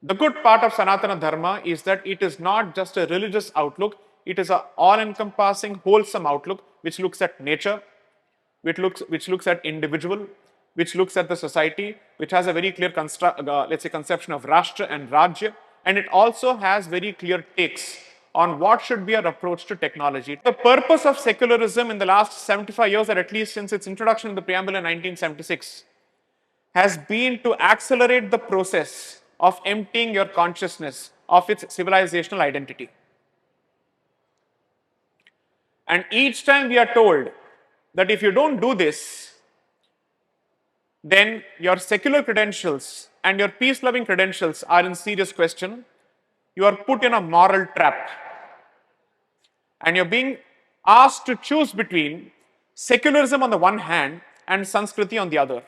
The good part of Sanatana Dharma is that it is not just a religious outlook, it is an all-encompassing, wholesome outlook which looks at nature, which looks at individual, which looks at the society, which has a very clear let's say conception of Rashtra and Rajya, and it also has very clear takes on what should be our approach to technology. The purpose of secularism in the last 75 years, or at least since its introduction in the preamble in 1976, has been to accelerate the process of emptying your consciousness of its civilizational identity. And each time we are told that if you don't do this, then your secular credentials and your peace-loving credentials are in serious question. You are put in a moral trap. And you're being asked to choose between secularism on the one hand and Sanskriti on the other.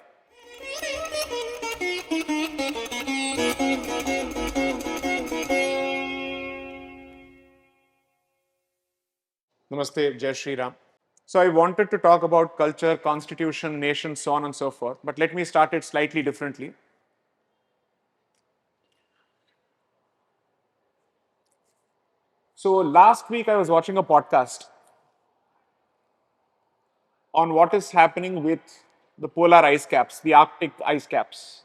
Namaste, Jai Shri Ram. So I wanted to talk about culture, constitution, nation, so on and so forth, but let me start it slightly differently. So last week I was watching a podcast on what is happening with the polar ice caps, the Arctic ice caps.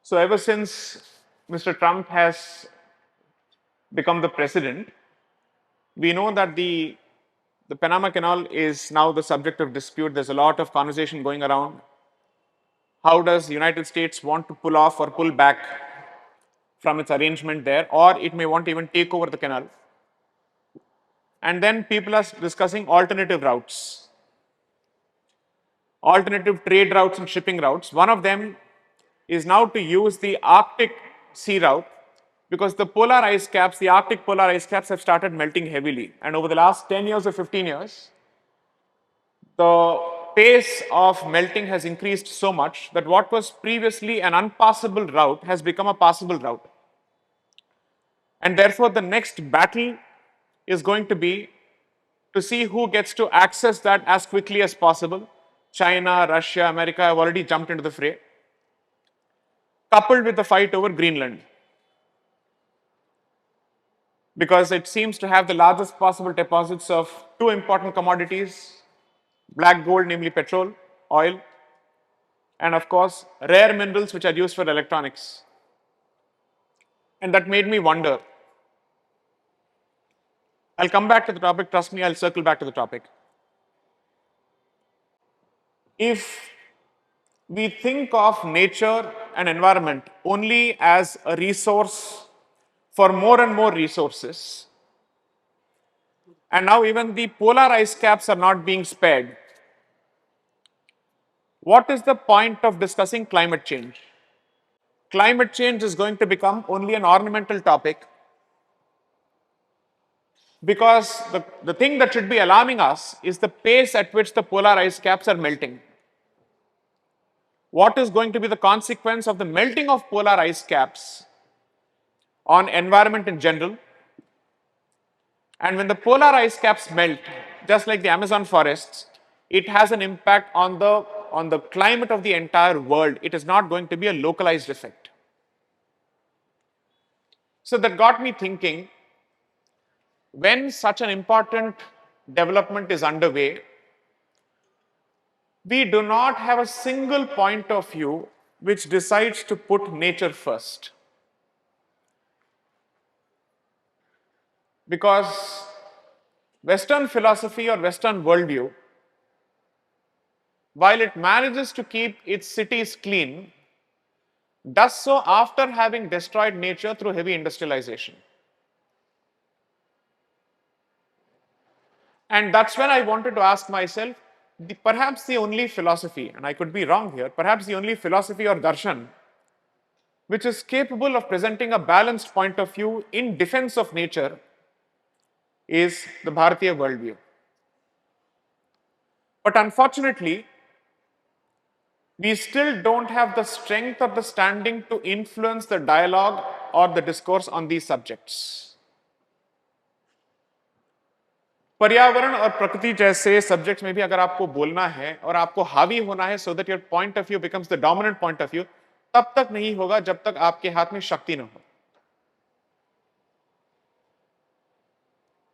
So ever since Mr. Trump has become the president, we know that the Panama Canal is now the subject of dispute. There's a lot of conversation going around. How does the United States want to pull off or pull back from its arrangement there, or it may want to even take over the canal? And then people are discussing alternative routes, alternative trade routes and shipping routes. One of them is now to use the Arctic sea route, because the polar ice caps, the Arctic polar ice caps have started melting heavily. And over the last 10 years or 15 years, the pace of melting has increased so much that what was previously an unpassable route has become a passable route. And therefore, the next battle is going to be to see who gets to access that as quickly as possible. China, Russia, America have already jumped into the fray, coupled with the fight over Greenland, because it seems to have the largest possible deposits of two important commodities: black gold, namely petrol, oil, and of course, rare minerals which are used for electronics. And that made me wonder. I'll come back to the topic, trust me, I'll circle back to the topic. If we think of nature and environment only as a resource for more and more resources, and now even the polar ice caps are not being spared, what is the point of discussing climate change? Climate change is going to become only an ornamental topic, because the thing that should be alarming us is the pace at which the polar ice caps are melting. What is going to be the consequence of the melting of polar ice caps on environment in general? And when the polar ice caps melt, just like the Amazon forests, it has an impact on the climate of the entire world. It is not going to be a localized effect. So that got me thinking, when such an important development is underway, we do not have a single point of view which decides to put nature first. Because Western philosophy or Western worldview, while it manages to keep its cities clean, does so after having destroyed nature through heavy industrialization. And that's when I wanted to ask myself, perhaps the only philosophy, and I could be wrong here, perhaps the only philosophy or darshan which is capable of presenting a balanced point of view in defense of nature is the Bharatiya worldview. But unfortunately, we still don't have the strength or the standing to influence the dialogue or the discourse on these subjects. पर्यावरण और प्रकृति जैसे subjects में भी अगर आपको बोलना है और आपको हावी होना है so that your point of view becomes the dominant point of view, तब तक नहीं होगा जब तक आपके हाथ में शक्ति ना हो.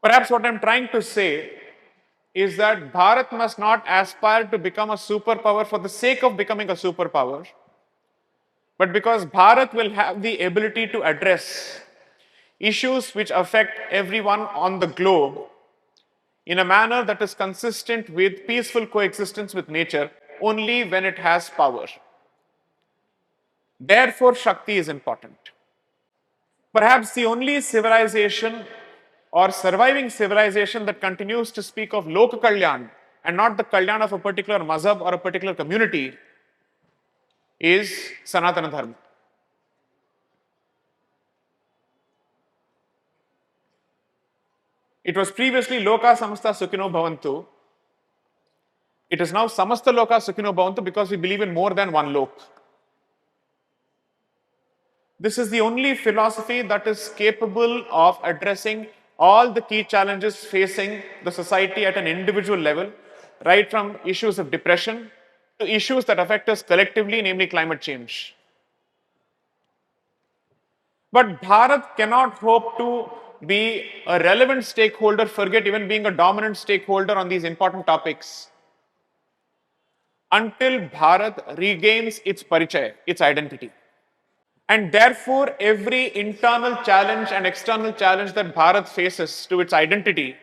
Perhaps what I'm trying to say is that Bharat must not aspire to become a superpower for the sake of becoming a superpower, but because Bharat will have the ability to address issues which affect everyone on the globe in a manner that is consistent with peaceful coexistence with nature only when it has power. Therefore, Shakti is important. Perhaps the only civilization or surviving civilization that continues to speak of Lok Kalyan and not the Kalyan of a particular mazhab or a particular community is Sanatana Dharma. It was previously Loka Samasta Sukhino Bhavantu. It is now Samasta Loka Sukhino Bhavantu because we believe in more than one Lok. This is the only philosophy that is capable of addressing all the key challenges facing the society at an individual level, right from issues of depression to issues that affect us collectively, namely climate change. But Bharat cannot hope to be a relevant stakeholder, forget even being a dominant stakeholder on these important topics, until Bharat regains its parichaya, its identity. And therefore, every internal challenge and external challenge that Bharat faces to its identity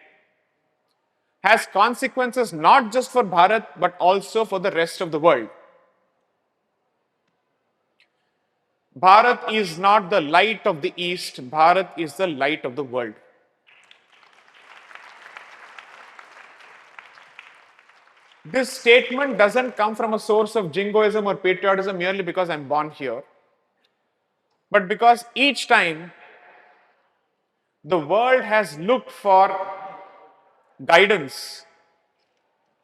has consequences not just for Bharat, but also for the rest of the world. Bharat is not the light of the East, Bharat is the light of the world. This statement doesn't come from a source of jingoism or patriotism merely because I'm born here, but because each time the world has looked for guidance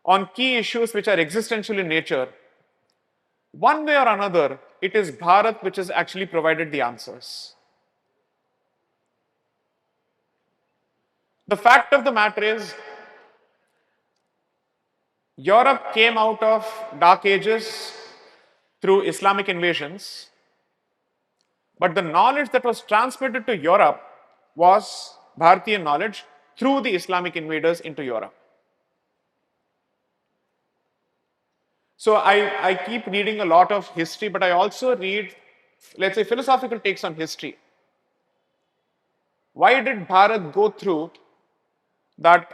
on key issues which are existential in nature, one way or another, it is Bharat which has actually provided the answers. The fact of the matter is, Europe came out of dark ages through Islamic invasions, but the knowledge that was transmitted to Europe was Bharatiya knowledge through the Islamic invaders into Europe. So I keep reading a lot of history, but I also read, let's say, philosophical takes on history. Why did Bharat go through that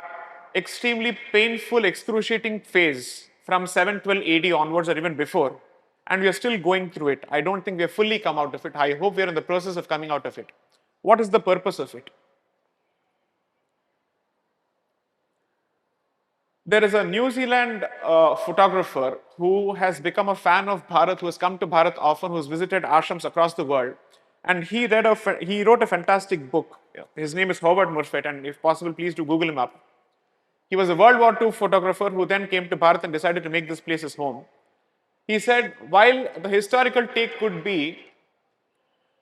extremely painful, excruciating phase from 712 AD onwards or even before, and we are still going through it? I don't think we have fully come out of it. I hope we are in the process of coming out of it. What is the purpose of it? There is a New Zealand photographer who has become a fan of Bharat, who has come to Bharat often, who has visited ashrams across the world, and he wrote a fantastic book. His name is Howard Murphet, and if possible, please do Google him up. He was a World War II photographer who then came to Bharat and decided to make this place his home. He said, while the historical take could be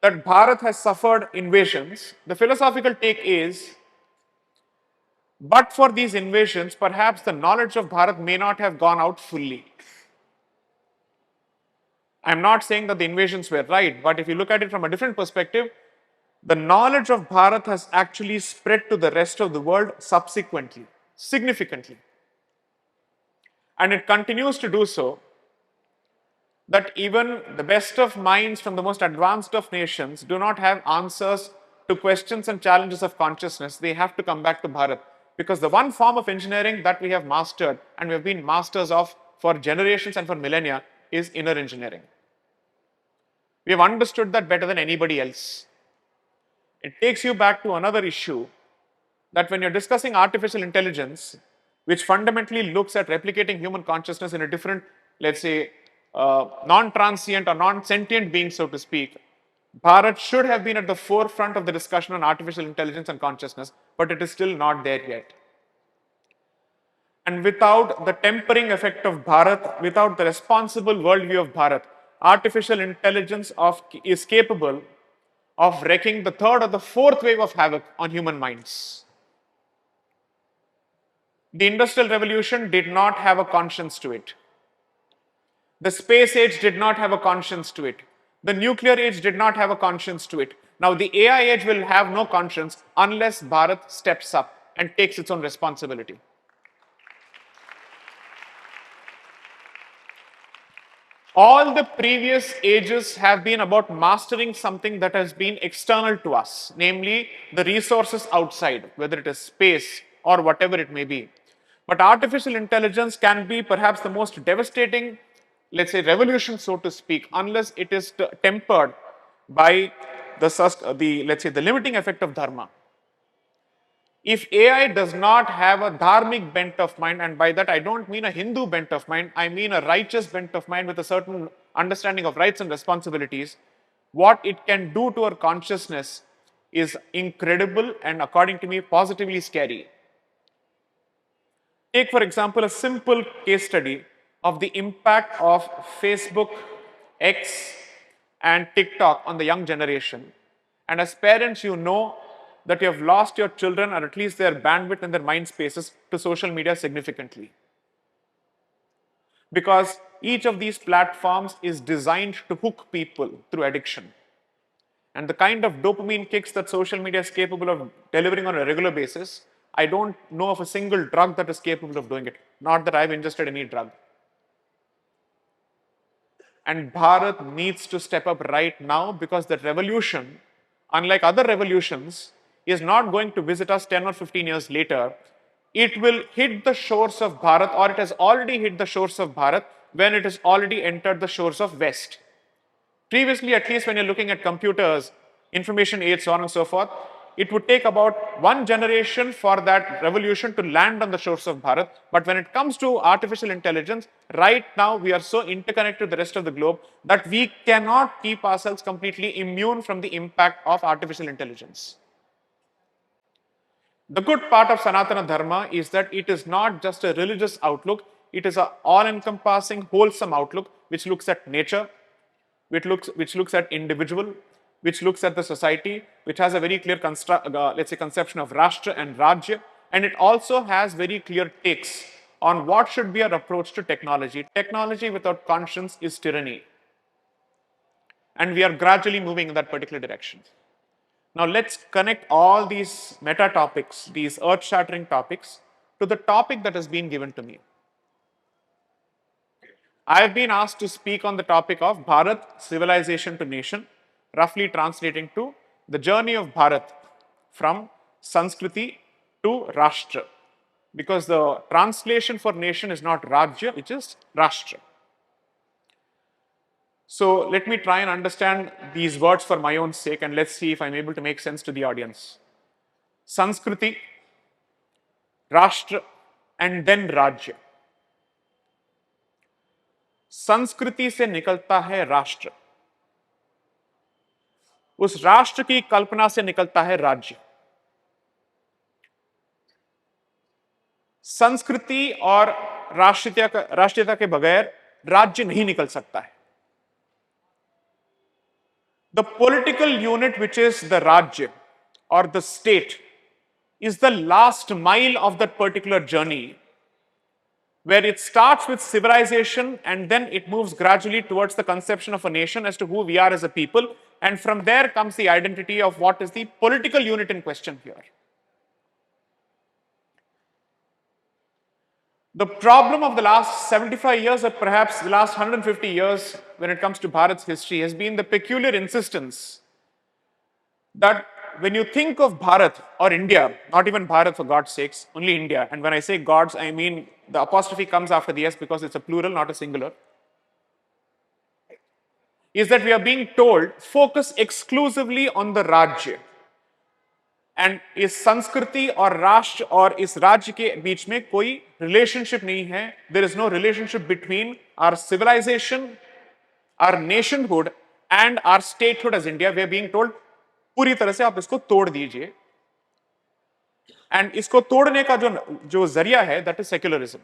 that Bharat has suffered invasions, the philosophical take is, but for these invasions, perhaps the knowledge of Bharat may not have gone out fully. I'm not saying that the invasions were right, but if you look at it from a different perspective, the knowledge of Bharat has actually spread to the rest of the world subsequently, significantly. And it continues to do so, that even the best of minds from the most advanced of nations do not have answers to questions and challenges of consciousness. They have to come back to Bharat. Because the one form of engineering that we have mastered and we have been masters of for generations and for millennia is inner engineering. We have understood that better than anybody else. It takes you back to another issue, that when you're discussing artificial intelligence, which fundamentally looks at replicating human consciousness in a different, let's say, non-transient or non-sentient being, so to speak, Bharat should have been at the forefront of the discussion on artificial intelligence and consciousness, but it is still not there yet. And without the tempering effect of Bharat, without the responsible worldview of Bharat, artificial intelligence is capable of wreaking the third or the fourth wave of havoc on human minds. The Industrial Revolution did not have a conscience to it. The space age did not have a conscience to it. The nuclear age did not have a conscience to it. Now, the AI age will have no conscience unless Bharat steps up and takes its own responsibility. All the previous ages have been about mastering something that has been external to us, namely the resources outside, whether it is space or whatever it may be. But artificial intelligence can be perhaps the most devastating, let's say, revolution, so to speak, unless it is tempered by let's say, the limiting effect of dharma. If AI does not have a dharmic bent of mind, and by that I don't mean a Hindu bent of mind, I mean a righteous bent of mind with a certain understanding of rights and responsibilities, what it can do to our consciousness is incredible and, according to me, positively scary. Take, for example, a simple case study of the impact of Facebook, X, and TikTok on the young generation. And as parents, you know that you have lost your children, or at least their bandwidth and their mind spaces, to social media significantly. Because each of these platforms is designed to hook people through addiction. And the kind of dopamine kicks that social media is capable of delivering on a regular basis, I don't know of a single drug that is capable of doing it. Not that I've ingested any drug. And Bharat needs to step up right now, because that revolution, unlike other revolutions, is not going to visit us 10 or 15 years later. It will hit the shores of Bharat, or it has already hit the shores of Bharat when it has already entered the shores of West. Previously, at least when you're looking at computers, information age, so on and so forth, it would take about one generation for that revolution to land on the shores of Bharat. But when it comes to artificial intelligence, right now we are so interconnected with the rest of the globe that we cannot keep ourselves completely immune from the impact of artificial intelligence. The good part of Sanatana Dharma is that it is not just a religious outlook, it is an all-encompassing, wholesome outlook which looks at nature, which looks at individual, which looks at the society, which has a very clear let's say, conception of Rashtra and Rajya, and it also has very clear takes on what should be our approach to technology. Technology without conscience is tyranny, and we are gradually moving in that particular direction. Now let's connect all these meta topics, these earth-shattering topics, to the topic that has been given to me. I have been asked to speak on the topic of Bharat, civilization to nation, roughly translating to the journey of Bharat from Sanskriti to Rashtra, because the translation for nation is not Rajya, it is Rashtra. So let me try and understand these words for my own sake, and let's see if I'm able to make sense to the audience. Sanskriti, Rashtra, and then Rajya. संस्कृति से निकलता है राष्ट्र, उस राष्ट्र की कल्पना से निकलता है राज्य. संस्कृति और राष्ट्रीयता के बगैर राज्य नहीं निकल सकता है. The political unit, which is the Rajya or the state, is the last mile of that particular journey, where it starts with civilization and then it moves gradually towards the conception of a nation as to who we are as a people, and from there comes the identity of what is the political unit in question here. The problem of the last 75 years, or perhaps the last 150 years, when it comes to Bharat's history, has been the peculiar insistence that when you think of Bharat or India, not even Bharat for God's sakes, only India, and when I say gods, I mean the apostrophe comes after the S because it's a plural, not a singular, is that we are being told focus exclusively on the Rajya. And इस संस्कृति और राष्ट्र और इस राज्य के बीच में कोई रिलेशनशिप नहीं है. There is no relationship between our civilization, our nationhood, and our statehood as India. We are being told पूरी तरह से आप इसको तोड़ दीजिए. And इसको तोड़ने का जो जरिया है, that is secularism.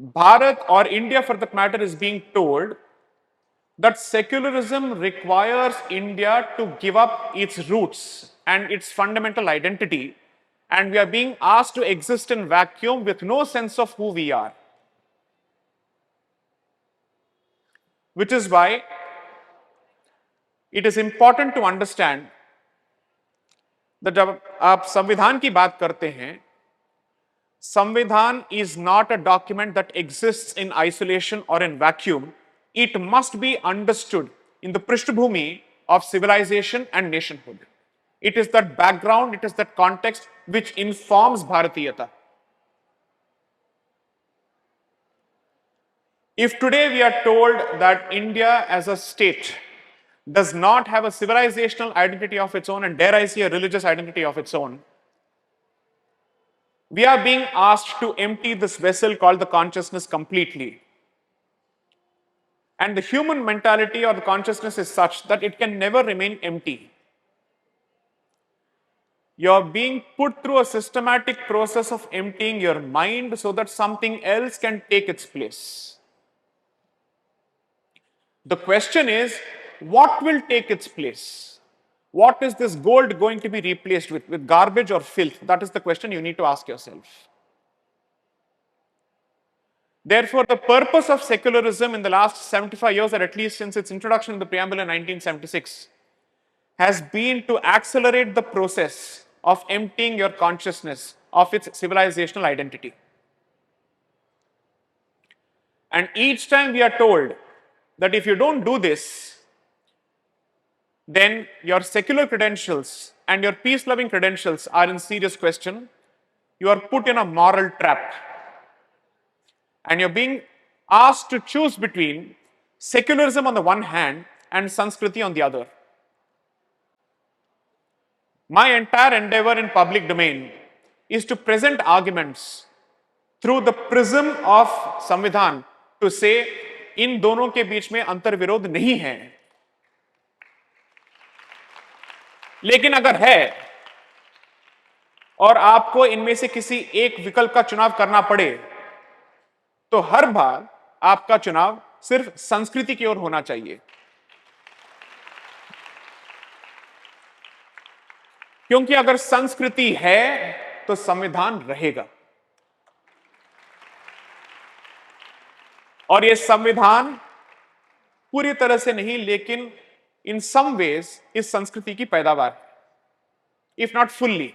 Bharat or India, for that matter, is being told that secularism requires India to give up its roots and its fundamental identity, and we are being asked to exist in vacuum with no sense of who we are. which is why it is important to understand that जब आप संविधान की बात करते हैं, संविधान is not a document that exists in isolation or in vacuum. It must be understood in the prishtabhumi of civilization and nationhood. It is that background, it is that context which informs Bharatiyata. If today we are told that India as a state does not have a civilizational identity of its own, and dare I say a religious identity of its own, we are being asked to empty this vessel called the consciousness completely. And the human mentality or the consciousness is such that it can never remain empty. You're being put through a systematic process of emptying your mind so that something else can take its place. The question is, what will take its place? What is this gold going to be replaced with garbage or filth? That is the question you need to ask yourself. Therefore, the purpose of secularism in the last 75 years, or at least since its introduction in the preamble in 1976, has been to accelerate the process of emptying your consciousness of its civilizational identity. And each time we are told that if you don't do this, then your secular credentials and your peace-loving credentials are in serious question. You are put in a moral trap. And you're being asked to choose between secularism on the one hand and Sanskriti on the other. My entire endeavor in public domain is to present arguments through the prism of संविधान to say इन दोनों के बीच में अंतर विरोध नहीं है. लेकिन अगर है और आपको इनमें से किसी एक विकल्प का चुनाव करना पड़े, तो हर बार आपका चुनाव सिर्फ संस्कृति की ओर होना चाहिए. क्योंकि अगर संस्कृति है तो संविधान रहेगा. और यह संविधान पूरी तरह से नहीं, लेकिन इन सम वेज इस संस्कृति की पैदावार है, if not fully.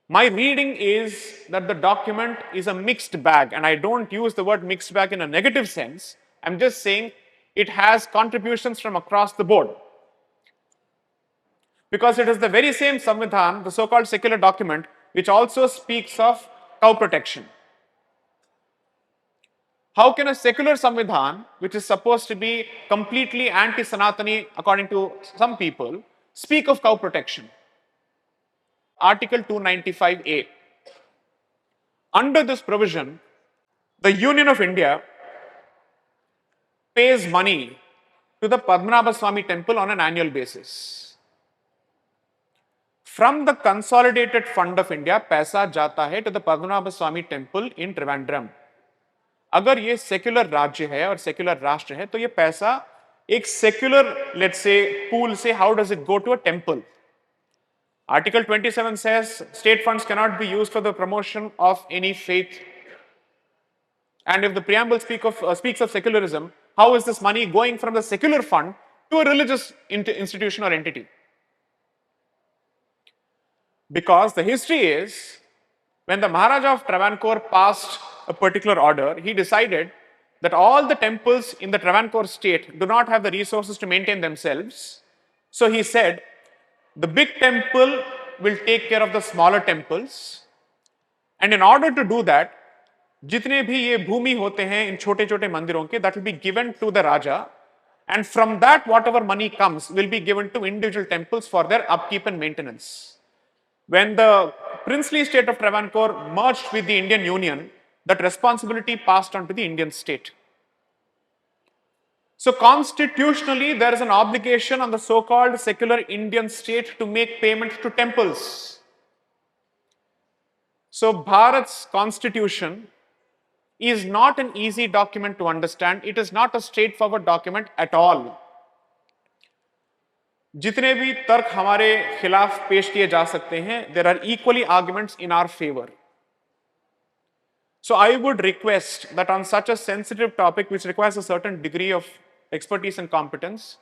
My reading is that the document is a mixed bag, and I don't use the word mixed bag in a negative sense. I'm just saying it has contributions from across the board. Because it is the very same Samvidhan, the so-called secular document, which also speaks of cow protection. How can a secular Samvidhan, which is supposed to be completely anti-Sanatani according to some people, speak of cow protection? Article 295A. Under this provision, the Union of India pays money to the Padmanabha Swami temple on an annual basis. From the consolidated fund of India, पैसा जाता है to the Padmanabha Swami temple in Trivandrum. अगर ये secular राज्य है और secular राष्ट्र है, तो ये पैसा एक सेक्युलर, लेट्स से, पूल से how does it go to a temple? Article 27 says state funds cannot be used for the promotion of any faith. And if the preamble speaks of secularism, how is this money going from the secular fund to a religious institution or entity? Because the history is, when the Maharaja of Travancore passed a particular order, he decided that all the temples in the Travancore state do not have the resources to maintain themselves. So he said, the big temple will take care of the smaller temples. And in order to do that, जितने भी ये भूमि होते हैं इन छोटे छोटे मंदिरों के, that will be given to the Raja. And from that, whatever money comes will be given to individual temples for their upkeep and maintenance. When the princely state of Travancore merged with the Indian Union, that responsibility passed on to the Indian state. So constitutionally, there is an obligation on the so-called secular Indian state to make payment to temples. So Bharat's constitution is not an easy document to understand. It is not a straightforward document at all. जितने भी तर्क हमारे खिलाफ पेश किए जा सकते हैं, there are equally arguments in our favor. So I would request that on such a sensitive topic which requires a certain degree of expertise and competence,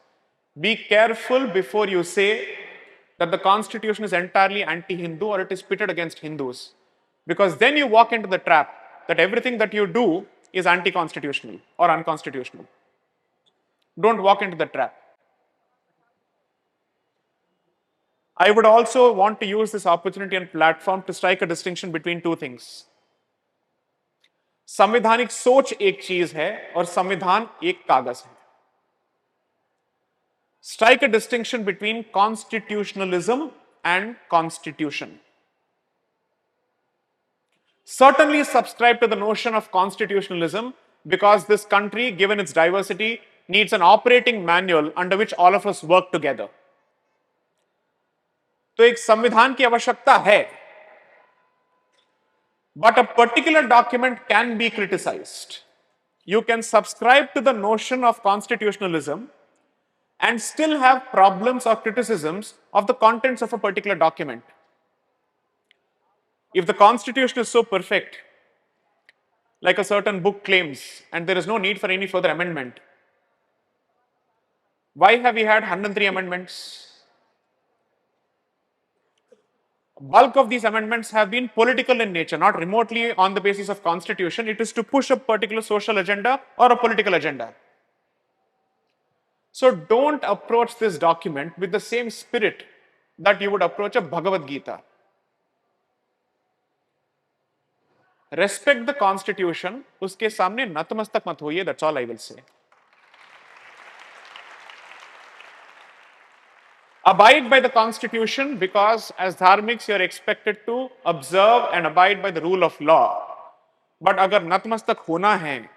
be careful before you say that the constitution is entirely anti-Hindu or it is pitted against Hindus. Because then you walk into the trap that everything that you do is anti-constitutional or unconstitutional. Don't walk into the trap. I would also want to use this opportunity and platform to strike a distinction between two things. संवैधानिक सोच एक चीज है और संविधान एक कागज है. Strike a distinction between constitutionalism and constitution. Certainly subscribe to the notion of constitutionalism because this country, given its diversity, needs an operating manual under which all of us work together. तो एक संविधान की आवश्यकता है, but a particular document can be criticized. You can subscribe to the notion of constitutionalism and still have problems or criticisms of the contents of a particular document. If the constitution is so perfect, like a certain book claims, and there is no need for any further amendment, why have we had 103 amendments? Bulk of these amendments have been political in nature, not remotely on the basis of constitution. It is to push a particular social agenda or a political agenda. So don't approach this document with the same spirit that you would approach a Bhagavad Gita. Respect the constitution, uske samne natmastak mat hoiye, that's all I will say. Abide by the constitution because as dharmiks you are expected to observe and abide by the rule of law. But agar natmastak hona hai,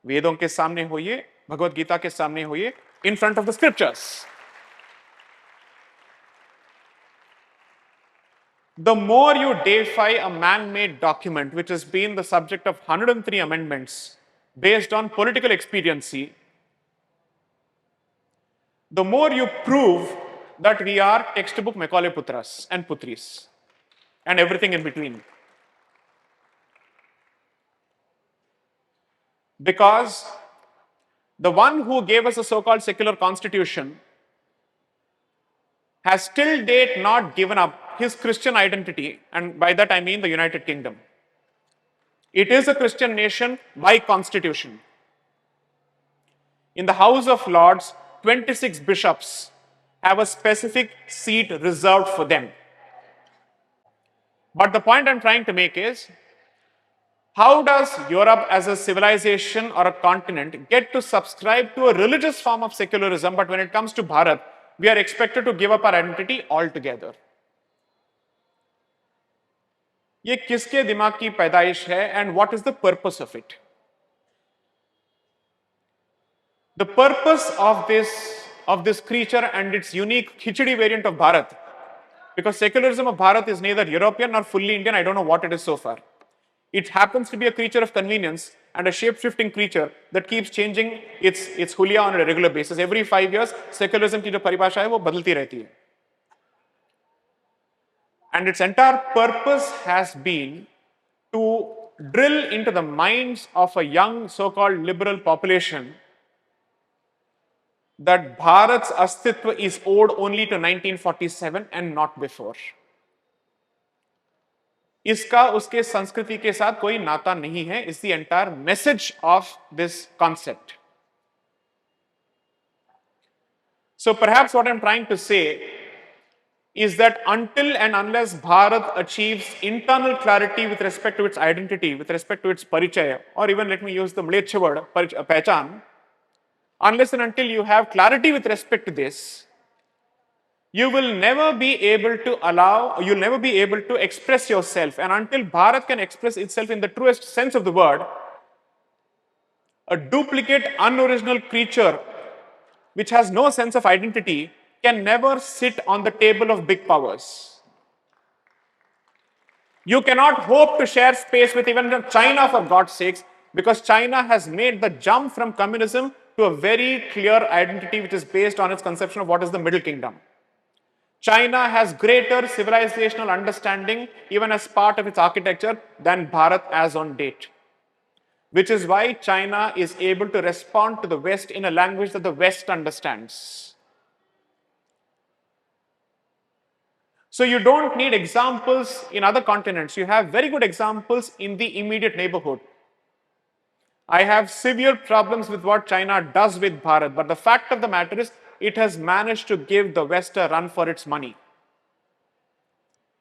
Vedon ke samne hoiye, Bhagavad Gita ke samne hoiye, in front of the scriptures. The more you deify a man-made document which has been the subject of 103 amendments based on political expediency, the more you prove that we are textbook Macaulay Putras and Putris and everything in between. Because the one who gave us a so-called secular constitution has till date not given up his Christian identity, and by that I mean the United Kingdom. It is a Christian nation by constitution. In the House of Lords, 26 bishops have a specific seat reserved for them. But the point I'm trying to make is, how does Europe as a civilization or a continent get to subscribe to a religious form of secularism, but when it comes to Bharat, we are expected to give up our identity altogether? ये किसके दिमाग की पैदाइश है and what is the purpose of it? The purpose of this creature and its unique khichdi variant of Bharat, because secularism of Bharat is neither European nor fully Indian, I don't know what it is so far. It happens to be a creature of convenience and a shape-shifting creature that keeps changing its huliya on a regular basis. Every 5 years, secularism की जो परिभाषा है वो बदलती रहती है. And its entire purpose has been to drill into the minds of a young so-called liberal population that Bharat's astitva is owed only to 1947 and not before. इसका उसके संस्कृति के साथ कोई नाता नहीं है is the entire message of this concept. So perhaps what I'm trying to say is that until and unless Bharat achieves internal clarity with respect to its identity, with respect to its parichaya, or even let me use the Mleccha word, pehchan, unless and until you have clarity with respect to this, you will never be able to express yourself. And until Bharat can express itself in the truest sense of the word, a duplicate, unoriginal creature which has no sense of identity can never sit on the table of big powers. You cannot hope to share space with even China, for God's sakes, because China has made the jump from communism to a very clear identity which is based on its conception of what is the Middle Kingdom. China has greater civilizational understanding even as part of its architecture than Bharat as on date. which is why China is able to respond to the West in a language that the West understands. So you don't need examples in other continents. You have very good examples in the immediate neighborhood. I have severe problems with what China does with Bharat, but the fact of the matter is it has managed to give the West a run for its money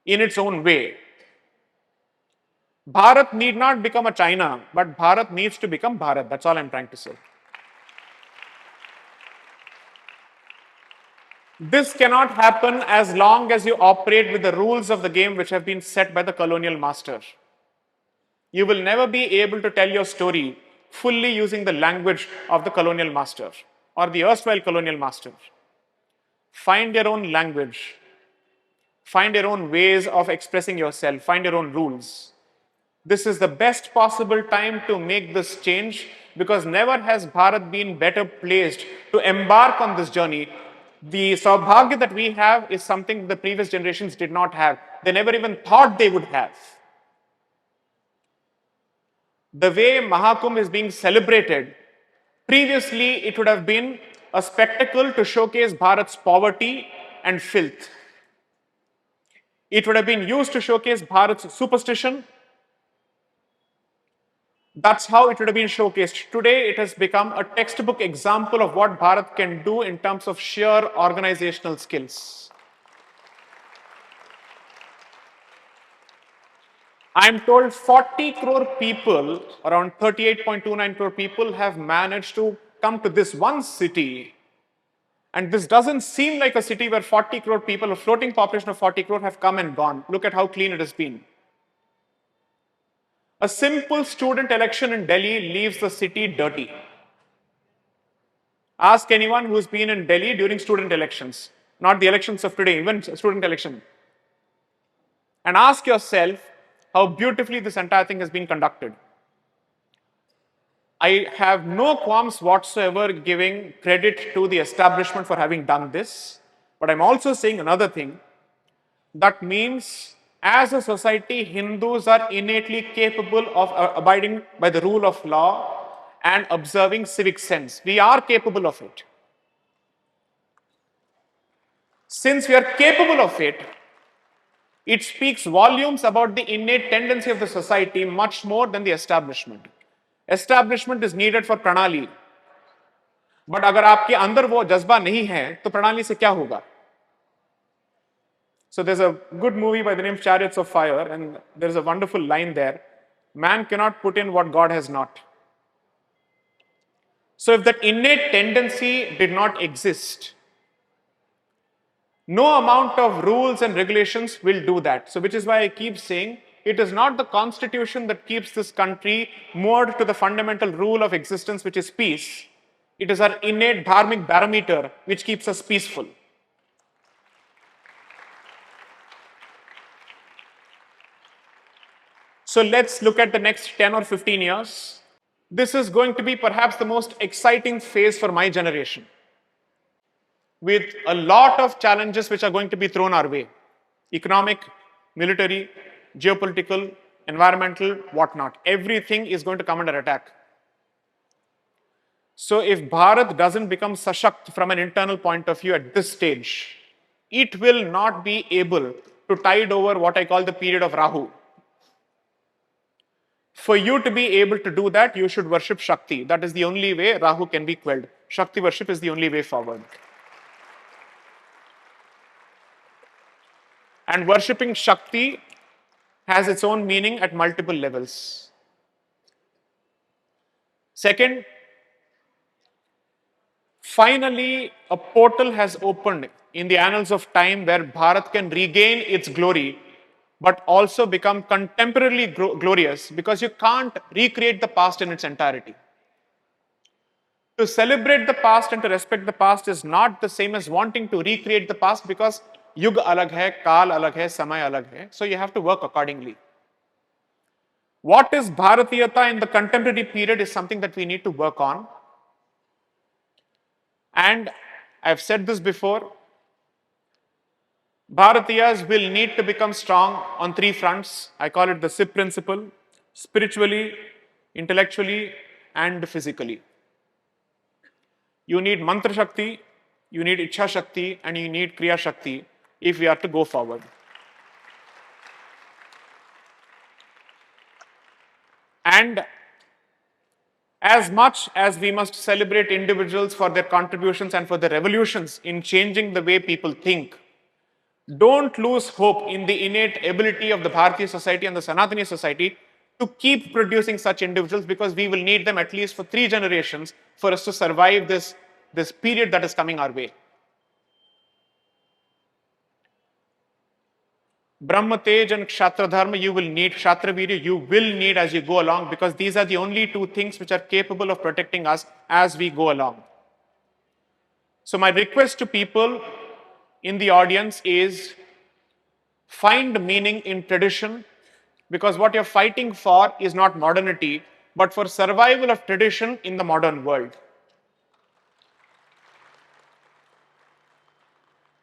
in its own way. Bharat need not become a China, but Bharat needs to become Bharat. That's all I'm trying to say. This cannot happen as long as you operate with the rules of the game which have been set by the colonial master. You will never be able to tell your story fully using the language of the colonial master or the erstwhile colonial master. Find your own language. Find your own ways of expressing yourself. Find your own rules. This is the best possible time to make this change because never has Bharat been better placed to embark on this journey. The saubhagya that we have is something the previous generations did not have. They never even thought they would have. The way Mahakumbh is being celebrated, previously it would have been a spectacle to showcase Bharat's poverty and filth. It would have been used to showcase Bharat's superstition. That's how it would have been showcased. Today, it has become a textbook example of what Bharat can do in terms of sheer organizational skills. I'm told 40 crore people, around 38.29 crore people, have managed to come to this one city. And this doesn't seem like a city where 40 crore people, a floating population of 40 crore, have come and gone. Look at how clean it has been. A simple student election in Delhi leaves the city dirty. Ask anyone who's been in Delhi during student elections, not the elections of today, even student election. And ask yourself how beautifully this entire thing has been conducted. I have no qualms whatsoever giving credit to the establishment for having done this, but I'm also saying another thing. That means as a society, Hindus are innately capable of abiding by the rule of law and observing civic sense. We are capable of it. Since we are capable of it, it speaks volumes about the innate tendency of the society much more than the establishment. Establishment is needed for pranali. But अगर आपके अंदर वो जज्बा नहीं है, तो प्रणाली से क्या होगा? So there's a good movie by the name Chariots of Fire, and there's a wonderful line there. Man cannot put in what God has not. So if that innate tendency did not exist, no amount of rules and regulations will do that. So which is why I keep saying, it is not the constitution that keeps this country moored to the fundamental rule of existence, which is peace. It is our innate dharmic barometer which keeps us peaceful. So let's look at the next 10 or 15 years. This is going to be perhaps the most exciting phase for my generation, with a lot of challenges which are going to be thrown our way. Economic, military, geopolitical, environmental, whatnot. Everything is going to come under attack. So if Bharat doesn't become sashakt from an internal point of view at this stage, it will not be able to tide over what I call the period of Rahu. For you to be able to do that, you should worship Shakti. That is the only way Rahu can be quelled. Shakti worship is the only way forward. And worshipping Shakti has its own meaning at multiple levels. Second, finally, a portal has opened in the annals of time where Bharat can regain its glory, but also become contemporarily glorious, because you can't recreate the past in its entirety. To celebrate the past and to respect the past is not the same as wanting to recreate the past, because yug alag hai, kaal alag hai, samay alag hai. So you have to work accordingly. What is Bharatiyata in the contemporary period is something that we need to work on. And I've said this before, Bharatiyas will need to become strong on three fronts. I call it the SIP principle: spiritually, intellectually and physically. You need Mantra Shakti, you need Ichcha Shakti, and you need Kriya Shakti if we are to go forward. And as much as we must celebrate individuals for their contributions and for their revolutions in changing the way people think, don't lose hope in the innate ability of the Bharatiya society and the Sanatani society to keep producing such individuals, because we will need them at least for 3 generations for us to survive this period that is coming our way. Brahma Tej and Kshatriya Dharma, you will need Kshatriya Virya, you will need as you go along, because these are the only 2 things which are capable of protecting us as we go along. So my request to people in the audience is, find meaning in tradition, because what you're fighting for is not modernity, but for survival of tradition in the modern world.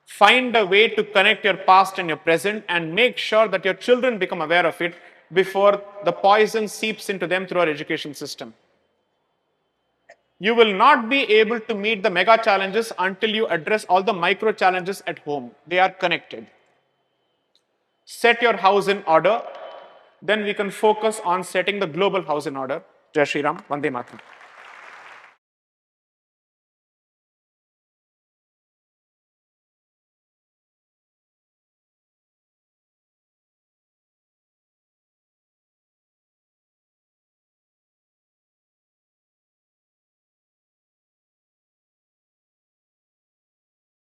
Find a way to connect your past and your present, and make sure that your children become aware of it before the poison seeps into them through our education system. You will not be able to meet the mega challenges until you address all the micro challenges at home. They are connected. Set your house in order, then we can focus on setting the global house in order. Jai Shri Ram, Vande Mataram.